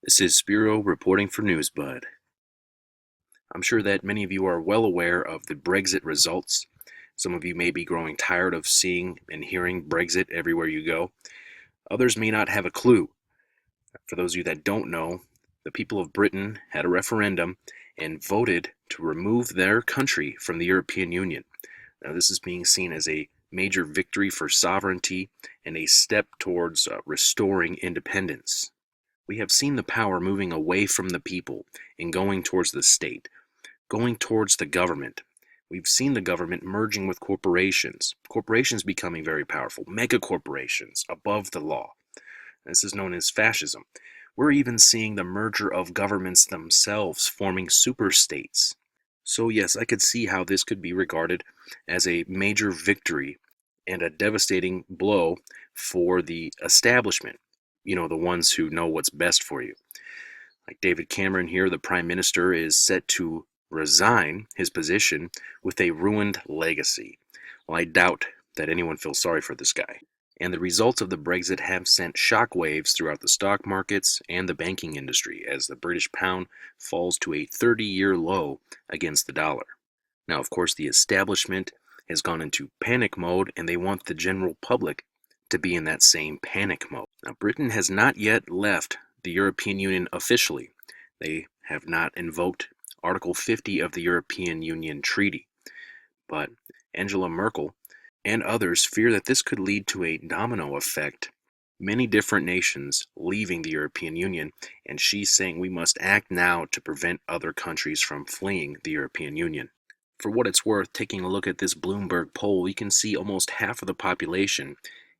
This is Spiro reporting for Newsbud. I'm sure that many of you are well aware of the Brexit results. Some of you may be growing tired of seeing and hearing Brexit everywhere you go. Others may not have a clue. For those of you that don't know, the people of Britain had a referendum and voted to remove their country from the European Union. Now, this is being seen as a major victory for sovereignty and a step towards restoring independence. We have seen the power moving away from the people and going towards the state, going towards the government. We've seen the government merging with corporations, corporations becoming very powerful, mega corporations above the law. This is known as fascism. We're even seeing the merger of governments themselves forming superstates. So yes, I could see how this could be regarded as a major victory and a devastating blow for the establishment. The ones who know what's best for you. Like David Cameron here, the Prime Minister is set to resign his position with a ruined legacy. Well, I doubt that anyone feels sorry for this guy. And the results of the Brexit have sent shockwaves throughout the stock markets and the banking industry as the British pound falls to a 30-year low against the dollar. Now, of course, the establishment has gone into panic mode and they want the general public to be in that same panic mode. Now, Britain has not yet left the European Union officially. They have not invoked Article 50 of the European Union Treaty. But Angela Merkel and others fear that this could lead to a domino effect, many different nations leaving the European Union, and she's saying we must act now to prevent other countries from fleeing the European Union. For what it's worth, taking a look at this Bloomberg poll, you can see almost half of the population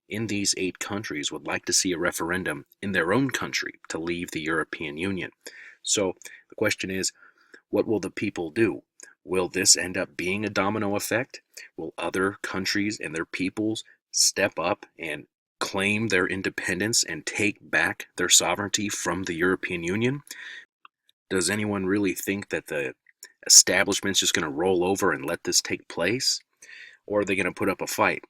in these 8 countries would like to see a referendum in their own country to leave the European Union. So the question is, what will the people do? Will this end up being a domino effect? Will other countries and their peoples step up and claim their independence and take back their sovereignty from the European Union? Does anyone really think that the establishment's just going to roll over and let this take place? Or are they going to put up a fight?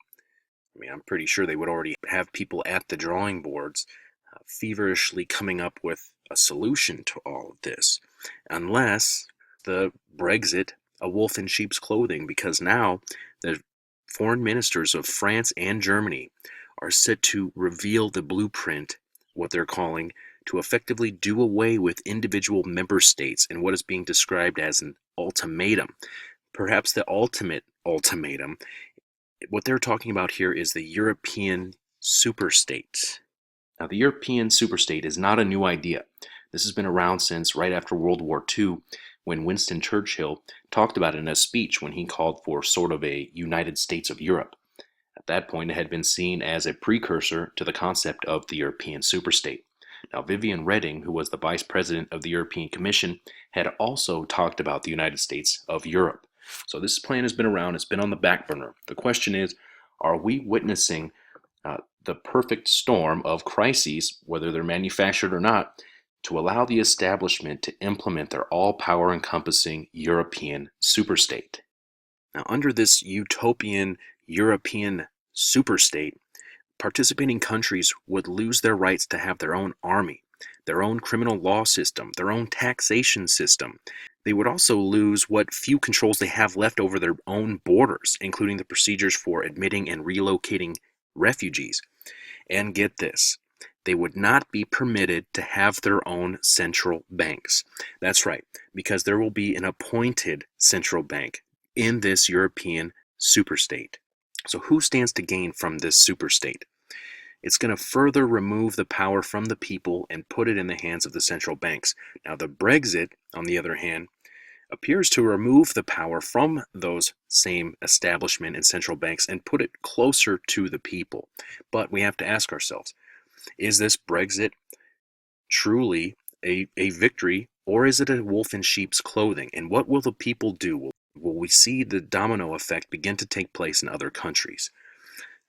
I'm pretty sure they would already have people at the drawing boards feverishly coming up with a solution to all of this. Unless the Brexit, a wolf in sheep's clothing, because now the foreign ministers of France and Germany are set to reveal the blueprint, what they're calling, to effectively do away with individual member states in what is being described as an ultimatum. Perhaps the ultimate ultimatum. What they're talking about here is the European superstate. Now, the European superstate is not a new idea. This has been around since right after World War II, when Winston Churchill talked about it in a speech when he called for sort of a United States of Europe. At that point, it had been seen as a precursor to the concept of the European superstate. Now, Viviane Reding, who was the Vice President of the European Commission, had also talked about the United States of Europe. So this plan has been around, it's been on the back burner. The question is, are we witnessing the perfect storm of crises, whether they're manufactured or not, to allow the establishment to implement their all-power encompassing European superstate? Now, under this utopian European superstate, participating countries would lose their rights to have their own army, their own criminal law system, their own taxation system. They would also lose what few controls they have left over their own borders, including the procedures for admitting and relocating refugees. And get this, they would not be permitted to have their own central banks. That's right, because there will be an appointed central bank in this European superstate. So who stands to gain from this superstate? It's going to further remove the power from the people and put it in the hands of the central banks. Now, the Brexit, on the other hand, appears to remove the power from those same establishment and central banks and put it closer to the people. But we have to ask ourselves, is this Brexit truly a victory, or is it a wolf in sheep's clothing? And what will the people do? Will we see the domino effect begin to take place in other countries?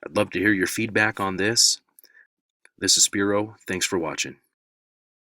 I'd love to hear your feedback on this. This is Spiro. Thanks for watching.